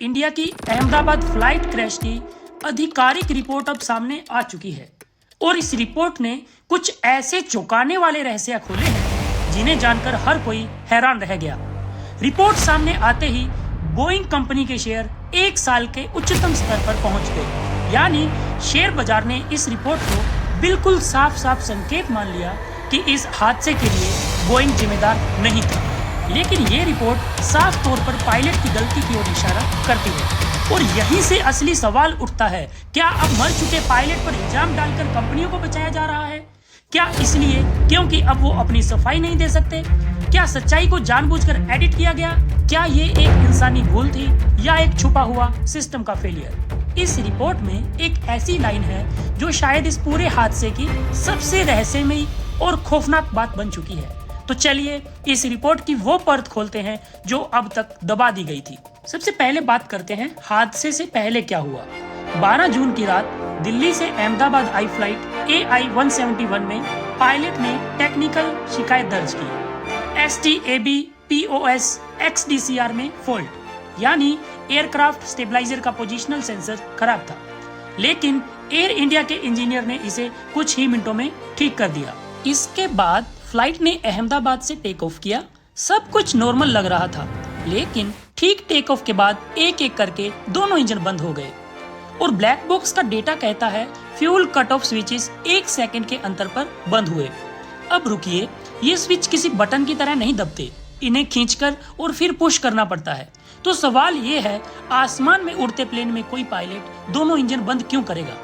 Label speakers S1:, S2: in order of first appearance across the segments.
S1: India की Ahmedabad flight crash की आधिकारिक रिपोर्ट अब सामने आ चुकी है और इस रिपोर्ट ने कुछ ऐसे चौंकाने वाले रहस्य खोले हैं जिन्हें जानकर हर कोई हैरान रह गया। रिपोर्ट सामने आते ही बोइंग कंपनी के शेयर एक साल के उच्चतम स्तर पर पहुंच गए। यानी शेयर बाजार ने इस रिपोर्ट को बिल्कुल साफ साफ संकेत मान लिया कि इस हादसे के लिए बोइंग जिम्मेदार नहीं था। लेकिन ये रिपोर्ट साफ तौर पर पायलट की गलती की ओर इशारा करती है और यहीं से असली सवाल उठता है, क्या अब मर चुके पायलट पर इल्जाम डालकर कंपनियों को बचाया जा रहा है? क्या इसलिए क्योंकि अब वो अपनी सफाई नहीं दे सकते? क्या सच्चाई को जानबूझकर एडिट किया गया? क्या ये एक इंसानी भूल थी या एक छुपा हुआ सिस्टम का फेलियर? इस रिपोर्ट में एक ऐसी लाइन है जो शायद इस पूरे हादसे की सबसे रहस्यमयी और खौफनाक बात बन चुकी है। तो चलिए इस रिपोर्ट की वो परत खोलते हैं जो अब तक दबा दी गई थी। सबसे पहले बात करते हैं हादसे से पहले क्या हुआ। 12 जून की रात दिल्ली से अहमदाबाद आई फ्लाइट AI-171 में पायलट ने टेक्निकल शिकायत दर्ज की। STAB POS XDCR में फॉल्ट, यानी एयरक्राफ्ट स्टेबलाइजर का पोजिशनल सेंसर खराब था। लेकिन एयर इंडिया के इंजीनियर ने इसे कुछ ही मिनटों में ठीक कर दिया। इसके बाद फ्लाइट ने अहमदाबाद से टेक ऑफ किया। सब कुछ नॉर्मल लग रहा था, लेकिन ठीक टेक ऑफ के बाद एक एक करके दोनों इंजन बंद हो गए और ब्लैक बॉक्स का डेटा कहता है fuel cut off switches 1 second के अंतर पर बंद हुए। अब रुकिए, ये स्विच किसी बटन की तरह नहीं दबते, इन्हें खींचकर और फिर पुश करना पड़ता है। तो सवाल ये है, आसमान में उड़ते प्लेन में कोई पायलट दोनों इंजन बंद क्यों करेगा?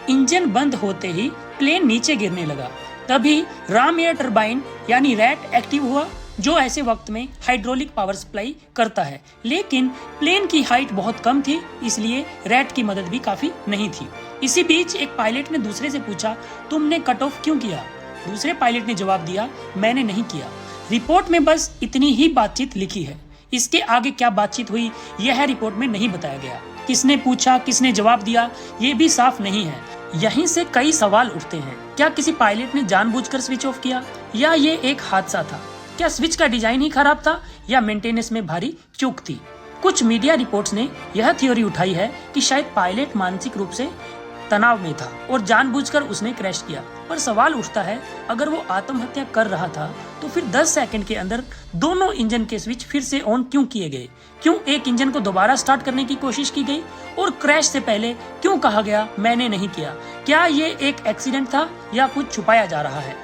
S1: इंजन बंद होते ही प्लेन नीचे गिरने लगा। तभी राम एयर टरबाइन यानी रैट एक्टिव हुआ, जो ऐसे वक्त में हाइड्रोलिक पावर सप्लाई करता है। लेकिन प्लेन की हाइट बहुत कम थी, इसलिए रैट की मदद भी काफी नहीं थी। इसी बीच एक पायलट ने दूसरे से पूछा, तुमने कट ऑफ क्यों किया? दूसरे पायलट ने जवाब दिया, मैंने नहीं किया। रिपोर्ट में बस इतनी ही बातचीत लिखी है। इसके आगे क्या बातचीत हुई यह रिपोर्ट में नहीं बताया गया। किसने पूछा, किसने जवाब दिया, ये भी साफ नहीं है। यहीं से कई सवाल उठते हैं। क्या किसी पायलट ने जानबूझकर स्विच ऑफ किया या ये एक हादसा था? क्या स्विच का डिजाइन ही खराब था या मेंटेनेंस में भारी चूक थी? कुछ मीडिया रिपोर्ट्स ने यह थ्योरी उठाई है कि शायद पायलट मानसिक रूप से तनाव में था और जानबूझकर उसने क्रैश किया। पर सवाल उठता है, अगर वो आत्महत्या कर रहा था तो फिर 10 सेकंड के अंदर दोनों इंजन के स्विच फिर से ऑन क्यों किए गए? क्यों एक इंजन को दोबारा स्टार्ट करने की कोशिश की गई? और क्रैश से पहले क्यों कहा गया मैंने नहीं किया? क्या ये एक एक्सीडेंट था या कुछ छुपाया जा रहा है?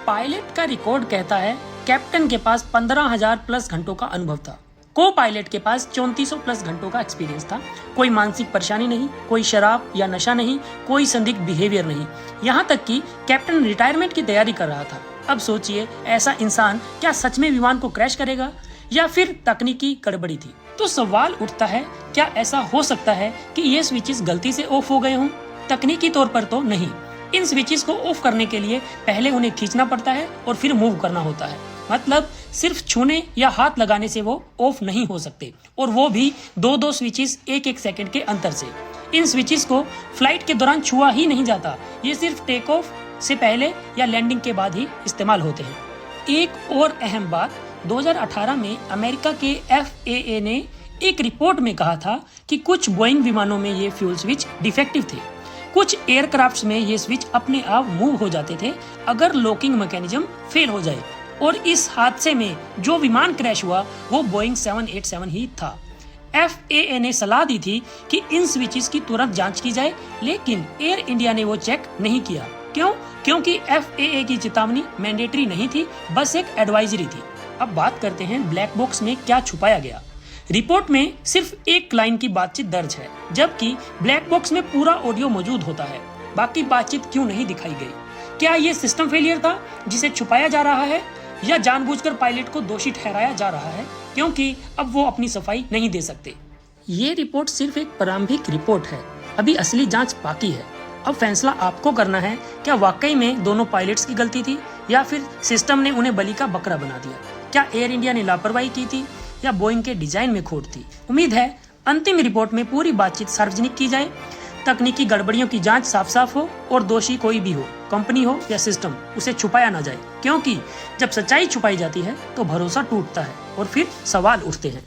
S1: पायलट का रिकॉर्ड कहता है कैप्टन के पास 15,000 प्लस घंटों का अनुभव था। को पायलट के पास 3400 प्लस घंटों का एक्सपीरियंस था। कोई मानसिक परेशानी नहीं, कोई शराब या नशा नहीं, कोई संदिग्ध बिहेवियर नहीं। यहाँ तक कि कैप्टन रिटायरमेंट की तैयारी कर रहा था। अब सोचिए, ऐसा इंसान क्या सच में विमान को क्रैश करेगा या फिर तकनीकी गड़बड़ी थी? तो सवाल उठता है, क्या ऐसा हो सकता है कि ये स्विचेस गलती से ऑफ हो गए हों? तकनीकी तौर पर तो नहीं। इन स्विचेस को ऑफ करने के लिए पहले उन्हें खींचना पड़ता है और फिर मूव करना होता है। मतलब सिर्फ छूने या हाथ लगाने से वो ऑफ नहीं हो सकते, और वो भी 2-2 स्विचेस 1-1 सेकंड के अंतर से। इन स्विचेस को फ्लाइट के दौरान छुआ ही नहीं जाता, ये सिर्फ टेक ऑफ से पहले या लैंडिंग के बाद ही इस्तेमाल होते हैं। एक और अहम बात, 2018 में अमेरिका के FAA ने एक रिपोर्ट में कहा था कि कुछ बोइंग विमानों में ये फ्यूल स्विच डिफेक्टिव थे। कुछ एयरक्राफ्ट्स में ये स्विच अपने आप मूव हो जाते थे अगर लॉकिंग मैकेनिज्म फेल हो जाए। और इस हादसे में जो विमान क्रैश हुआ वो बोइंग 787 ही था। FAA ने सलाह दी थी कि इन स्विचेस की तुरंत जांच की जाए, लेकिन एयर इंडिया ने वो चेक नहीं किया। क्यों? क्योंकि FAA की चेतावनी मैंडेटरी नहीं थी, बस एक एडवाइजरी थी। अब बात करते हैं ब्लैक बॉक्स में क्या छुपाया गया। रिपोर्ट में सिर्फ एक लाइन की बातचीत दर्ज है, जबकि ब्लैक बॉक्स में पूरा ऑडियो मौजूद होता है। बाकी बातचीत क्यों नहीं दिखाई गई? क्या ये सिस्टम फेलियर था जिसे छुपाया जा रहा है, या जानबूझकर पायलट को दोषी ठहराया जा रहा है क्योंकि अब वो अपनी सफाई नहीं दे सकते? ये रिपोर्ट सिर्फ एक प्रारंभिक रिपोर्ट है, अभी असली जांच बाकी है। अब फैसला आपको करना है, क्या वाकई में दोनों पायलट्स की गलती थी या फिर सिस्टम ने उन्हें बलि का बकरा बना दिया? क्या एयर इंडिया ने लापरवाही की थी या बोइंग के डिजाइन में खोट थी? उम्मीद है अंतिम रिपोर्ट में पूरी बातचीत सार्वजनिक की जाए, तकनीकी गड़बड़ियों की जांच साफ साफ हो और दोषी कोई भी हो, कंपनी हो या सिस्टम, उसे छुपाया ना जाए। क्योंकि जब सच्चाई छुपाई जाती है तो भरोसा टूटता है और फिर सवाल उठते हैं।